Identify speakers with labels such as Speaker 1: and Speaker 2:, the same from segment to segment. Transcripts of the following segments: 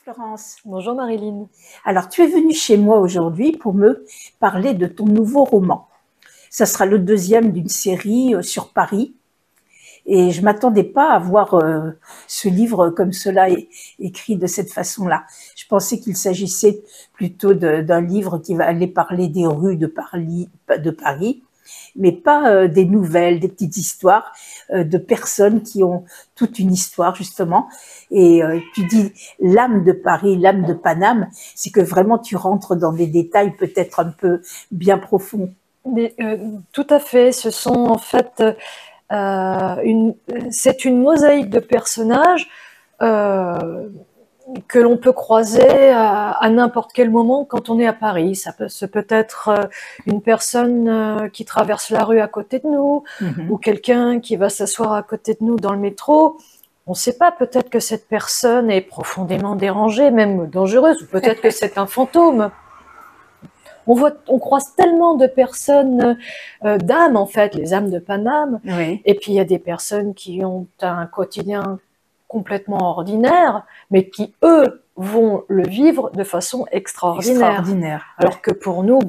Speaker 1: Florence.
Speaker 2: Bonjour Marilyn.
Speaker 1: Alors, tu es venue chez moi aujourd'hui pour me parler de ton nouveau roman. Ça sera le deuxième d'une série sur Paris. Et je m'attendais pas à voir ce livre comme cela écrit de cette façon-là. Je pensais qu'il s'agissait plutôt d'un livre qui va aller parler des rues de Paris, mais pas des nouvelles, des petites histoires de personnes qui ont toute une histoire justement. Et tu dis l'âme de Paris, l'âme de Paname, c'est que vraiment tu rentres dans des détails peut-être un peu bien profonds.
Speaker 2: Mais, tout à fait, ce sont en fait c'est une mosaïque de personnages que l'on peut croiser à n'importe quel moment quand on est à Paris. Ça peut être une personne qui traverse la rue à côté de nous, ou quelqu'un qui va s'asseoir à côté de nous dans le métro. On ne sait pas, peut-être que cette personne est profondément dérangée, même dangereuse, ou peut-être que c'est un fantôme. On croise tellement de personnes, d'âmes en fait, les âmes de Paname.
Speaker 1: Oui.
Speaker 2: Et puis il y a des personnes qui ont un quotidien complètement ordinaire, mais qui eux vont le vivre de façon extraordinaire. Alors que pour nous,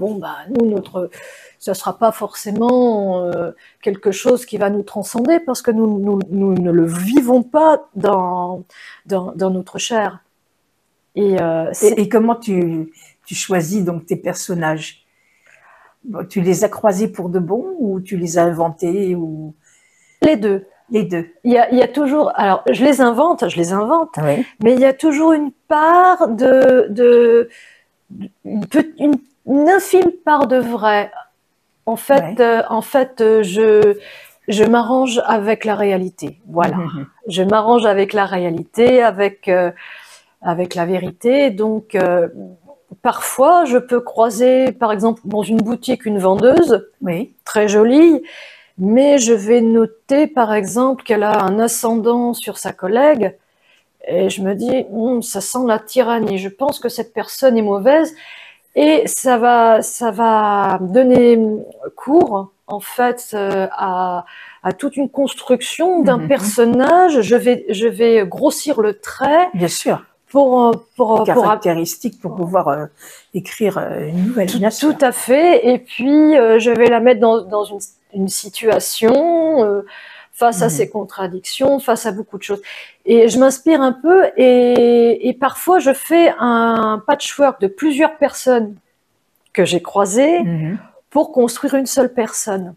Speaker 2: ça sera pas forcément quelque chose qui va nous transcender parce que nous ne le vivons pas dans notre chair.
Speaker 1: Et comment tu choisis donc tes personnages? Tu les as croisés pour de bon ou tu les as inventés ou...
Speaker 2: Les deux.
Speaker 1: Les deux.
Speaker 2: Il y a toujours, alors je les invente,
Speaker 1: oui.
Speaker 2: Mais il y a toujours une part une infime part de vrai. En fait, je m'arrange avec la réalité. Voilà. Je m'arrange avec la réalité, avec la vérité. Donc, parfois, je peux croiser, par exemple, dans une boutique, une vendeuse,
Speaker 1: oui.
Speaker 2: très jolie, mais je vais noter, par exemple, qu'elle a un ascendant sur sa collègue, et je me dis, ça sent la tyrannie, je pense que cette personne est mauvaise, et ça va donner cours, en fait, à toute une construction d'un personnage. Je vais grossir le trait.
Speaker 1: Bien sûr.
Speaker 2: Pour
Speaker 1: caractéristiques pour pouvoir écrire une nouvelle.
Speaker 2: Tout à fait. Et puis je vais la mettre dans une situation face à ses contradictions, face à beaucoup de choses. Et je m'inspire un peu et parfois je fais un patchwork de plusieurs personnes que j'ai croisées pour construire une seule personne.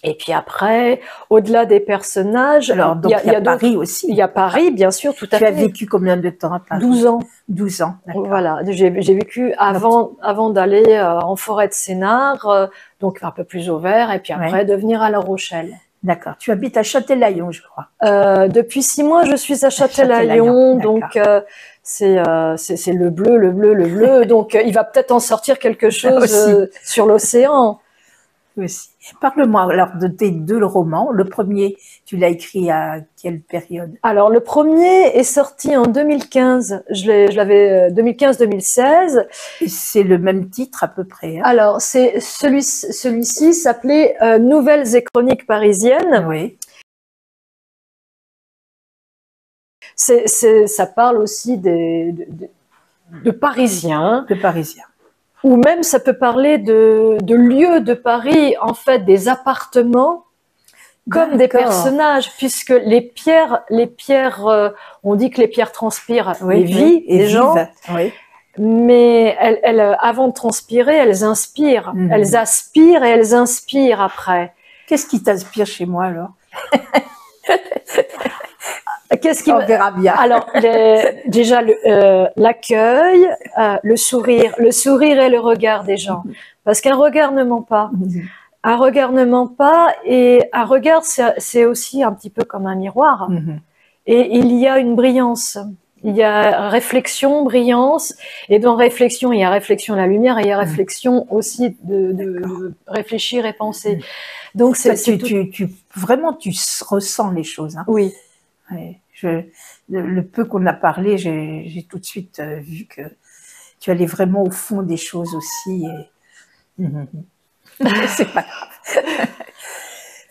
Speaker 2: Et puis après, au-delà des personnages,
Speaker 1: alors donc il y a Paris aussi.
Speaker 2: Il y a Paris, bien sûr, tout à fait.
Speaker 1: Tu as vécu combien de temps à Paris?
Speaker 2: 12 ans.
Speaker 1: 12 ans, d'accord.
Speaker 2: Voilà, j'ai vécu avant d'aller en forêt de Sénart, donc un peu plus au vert, et puis après de venir à La Rochelle.
Speaker 1: D'accord. Tu habites à Châtelaillon, je crois.
Speaker 2: Depuis 6 mois, je suis à Châtelaillon, donc c'est le bleu. Donc il va peut-être en sortir quelque chose sur l'océan.
Speaker 1: Aussi. Parle-moi alors de tes deux romans. Le premier, tu l'as écrit à quelle période?
Speaker 2: Alors le premier est sorti en 2015. Je l'avais 2015-2016.
Speaker 1: C'est le même titre à peu près. Hein?
Speaker 2: Alors c'est celui-ci s'appelait Nouvelles et chroniques parisiennes.
Speaker 1: Oui.
Speaker 2: Ça parle aussi de Parisiens.
Speaker 1: De Parisiens.
Speaker 2: Ou même ça peut parler de lieux de Paris, en fait, des appartements comme des personnages, puisque les pierres, on dit que les pierres transpirent les vies des gens, mais avant de transpirer, elles inspirent, elles aspirent et elles inspirent après.
Speaker 1: Qu'est-ce qui t'inspire chez moi alors?
Speaker 2: On
Speaker 1: verra bien.
Speaker 2: Alors, déjà, l'accueil, le sourire et le regard des gens. Parce qu'un regard ne ment pas. Un regard ne ment pas, et un regard, c'est aussi un petit peu comme un miroir. Et il y a une brillance. Il y a réflexion, brillance, et dans réflexion, il y a réflexion la lumière, et il y a réflexion aussi de réfléchir et penser. Donc,
Speaker 1: vraiment, tu ressens les choses. Hein.
Speaker 2: Oui.
Speaker 1: Ouais, le peu qu'on a parlé, j'ai tout de suite vu que tu allais vraiment au fond des choses aussi. Et... c'est pas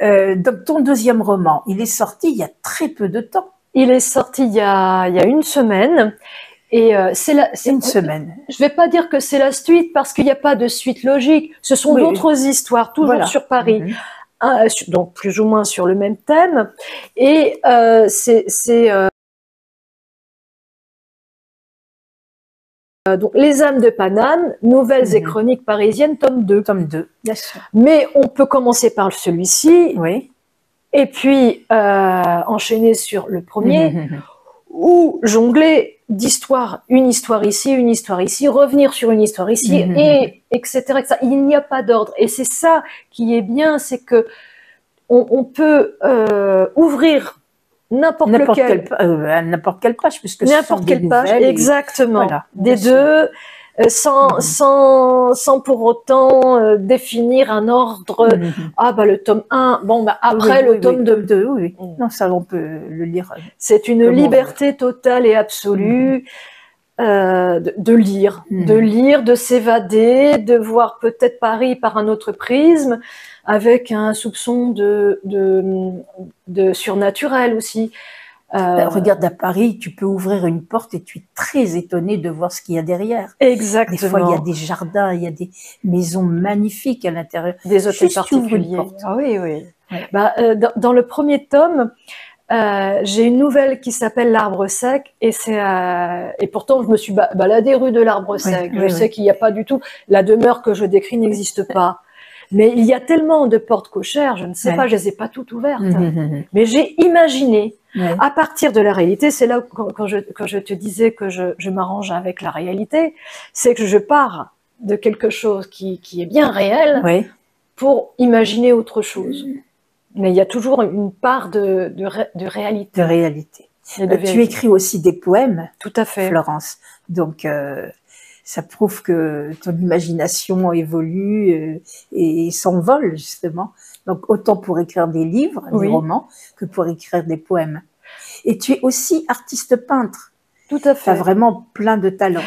Speaker 1: grave. Donc ton deuxième roman, il est sorti il y a très peu de temps.
Speaker 2: Il est sorti il y a une semaine. Et
Speaker 1: Une semaine.
Speaker 2: Je vais pas dire que c'est la suite parce qu'il n'y a pas de suite logique. Ce sont d'autres histoires, toujours sur Paris. Donc plus ou moins sur le même thème. Et donc Les âmes de Paname, nouvelles et chroniques parisiennes, tome 2.
Speaker 1: Tome 2, bien sûr.
Speaker 2: Mais on peut commencer par celui-ci.
Speaker 1: Oui.
Speaker 2: Et puis enchaîner sur le premier, ou jongler d'histoire, une histoire ici, revenir sur une histoire ici, et etc., etc. Il n'y a pas d'ordre. Et c'est ça qui est bien, c'est que on peut ouvrir n'importe
Speaker 1: quelle page, puisque
Speaker 2: n'importe quelle page, exactement,
Speaker 1: voilà,
Speaker 2: des deux, sans pour autant définir un ordre. Ah bah le tome 1, bon bah après le tome 2.
Speaker 1: Oui. Non, ça on peut le lire.
Speaker 2: C'est une liberté totale et absolue de lire, de s'évader, de voir peut-être Paris par un autre prisme, avec un soupçon de surnaturel aussi.
Speaker 1: Regarde à Paris, tu peux ouvrir une porte et tu es très étonné de voir ce qu'il y a derrière.
Speaker 2: Exactement.
Speaker 1: Des fois, il y a des jardins, il y a des maisons magnifiques à l'intérieur.
Speaker 2: Des hôtels particuliers. Ah oui, oui. Ouais. Bah, dans le premier tome, j'ai une nouvelle qui s'appelle L'Arbre Sec, et et pourtant je me suis baladée rue de l'Arbre Sec. Je sais qu'il n'y a pas du tout, la demeure que je décris n'existe pas. Mais il y a tellement de portes cochères, je ne sais pas, je les ai pas toutes ouvertes. Mais j'ai imaginé, à partir de la réalité, c'est là quand je te disais que je m'arrange avec la réalité, c'est que je pars de quelque chose qui est bien réel pour imaginer autre chose. Mais il y a toujours une part de réalité.
Speaker 1: De réalité. Tu écris aussi des poèmes,
Speaker 2: tout à fait,
Speaker 1: Florence. Donc, ça prouve que ton imagination évolue et s'envole, justement. Donc, autant pour écrire des livres, des romans, que pour écrire des poèmes. Et tu es aussi artiste peintre.
Speaker 2: Tout à fait.
Speaker 1: Tu as vraiment plein de talents.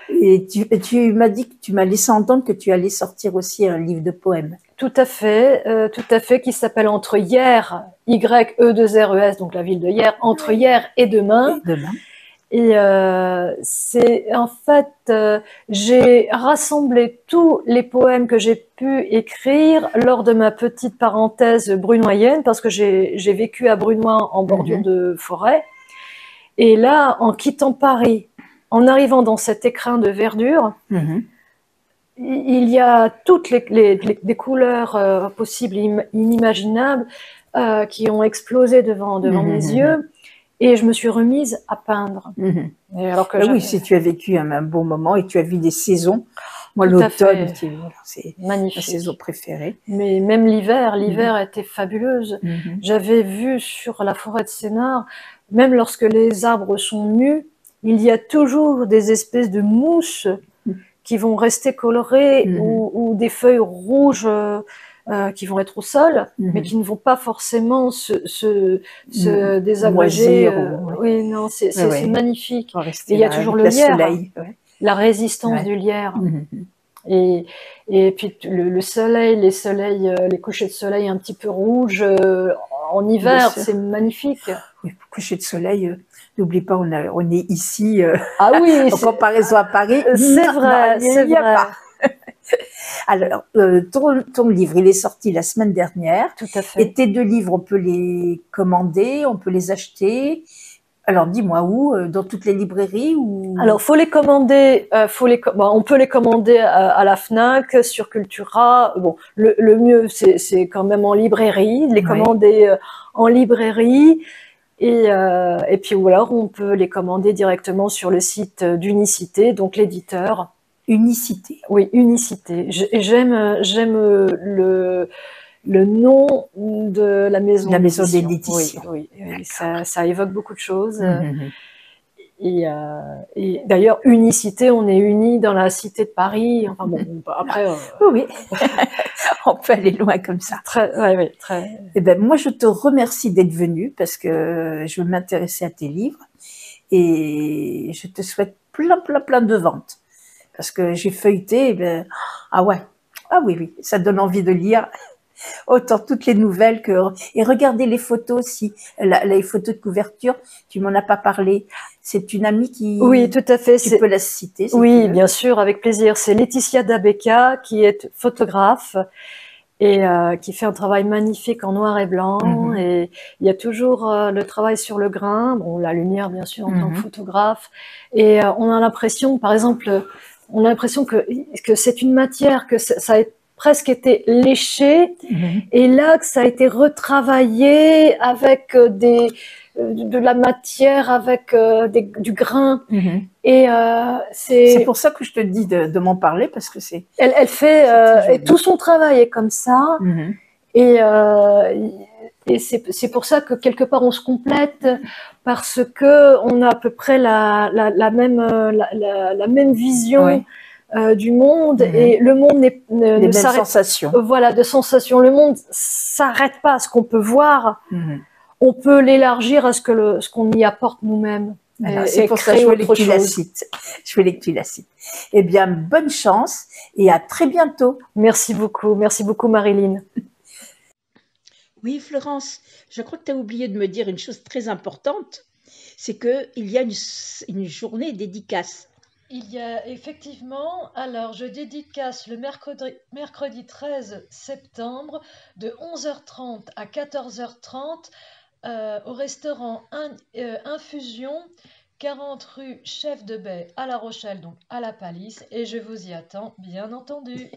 Speaker 1: Et tu m'as dit que tu m'as laissé entendre que tu allais sortir aussi un livre de poèmes.
Speaker 2: Tout à fait, qui s'appelle Entre hier, Y-E-2-R-E-S, donc la ville de hier, entre hier et demain. Et c'est en fait, j'ai rassemblé tous les poèmes que j'ai pu écrire lors de ma petite parenthèse brunoyenne, parce que j'ai vécu à Brunoy en bordure de forêt. Et là, en quittant Paris, en arrivant dans cet écrin de verdure, il y a toutes les couleurs possibles, inimaginables, qui ont explosé devant mes yeux. Et je me suis remise à peindre. Et alors que
Speaker 1: oui, si tu as vécu un bon moment et tu as vu des saisons. Moi, l'automne, c'est ma saison préférée.
Speaker 2: Mais même l'hiver était fabuleuse. J'avais vu sur la forêt de Sénart, même lorsque les arbres sont nus, il y a toujours des espèces de mousses qui vont rester colorées ou des feuilles rouges qui vont être au sol, mais qui ne vont pas forcément se désagréger. Oui, non, c'est magnifique. Et il y a toujours le lierre, la résistance du lierre. Et puis le soleil, les couchers de soleil un petit peu rouges en hiver, c'est magnifique.
Speaker 1: Oui, coucher de soleil, n'oublie pas, on est ici.
Speaker 2: Ah oui,
Speaker 1: en comparaison à Paris.
Speaker 2: C'est vrai, c'est vrai.
Speaker 1: Alors, ton livre, il est sorti la semaine dernière.
Speaker 2: Tout à fait.
Speaker 1: Et tes deux livres, on peut les commander, on peut les acheter. Alors, dis-moi où, dans toutes les librairies ou...
Speaker 2: Alors, faut les commander. On peut les commander à la Fnac, sur Cultura. Bon, le mieux, c'est quand même en librairie. Les commander en librairie. Et puis, ou alors, on peut les commander directement sur le site d'Unicité, donc l'éditeur.
Speaker 1: Unicité.
Speaker 2: Oui, Unicité. J'aime le nom de la maison.
Speaker 1: La maison d'édition.
Speaker 2: Oui. Ça évoque beaucoup de choses. Et d'ailleurs, Unicité, on est unis dans la cité de Paris. Enfin bon, après.
Speaker 1: Oui. On peut aller loin comme ça.
Speaker 2: Très.
Speaker 1: Eh ben, moi, je te remercie d'être venu parce que je veux m'intéresser à tes livres et je te souhaite plein de ventes. Parce que j'ai feuilleté, ah oui, ça donne envie de lire. autant toutes les nouvelles que... Et regardez les photos aussi, les photos de couverture, tu m'en as pas parlé. C'est une amie qui...
Speaker 2: Oui, tout à fait.
Speaker 1: Tu peux la citer si tu
Speaker 2: Oui,
Speaker 1: veux.
Speaker 2: bien sûr, avec plaisir. C'est Laetitia Dabeka qui est photographe et qui fait un travail magnifique en noir et blanc. Et il y a toujours le travail sur le grain, bon, la lumière bien sûr en tant que photographe. Et on a l'impression, par exemple, on a l'impression que c'est une matière, que ça a presque été léché, et là que ça a été retravaillé avec de la matière, avec du grain. Et
Speaker 1: c'est pour ça que je te dis de m'en parler, parce que c'est...
Speaker 2: Elle fait... et tout son travail est comme ça. Et c'est pour ça que quelque part on se complète, parce que on a à peu près la même vision du monde, et le monde ne s'arrête.
Speaker 1: Sensations.
Speaker 2: Voilà, de sensations. Le monde s'arrête pas à ce qu'on peut voir. On peut l'élargir à ce qu'on y apporte nous-mêmes.
Speaker 1: Voilà, c'est pour ça que je voulais que tu la cites. Je voulais que tu la cites. Eh bien, bonne chance et à très bientôt.
Speaker 2: Merci beaucoup Marilyn.
Speaker 1: Oui, Florence, je crois que tu as oublié de me dire une chose très importante, c'est qu'il y a une journée dédicace.
Speaker 2: Il y a effectivement, alors je dédicace le mercredi 13 septembre de 11h30 à 14h30 au restaurant Infusion, 40 rue Chef de Baie à La Rochelle, donc à La Palisse, et je vous y attends, bien entendu.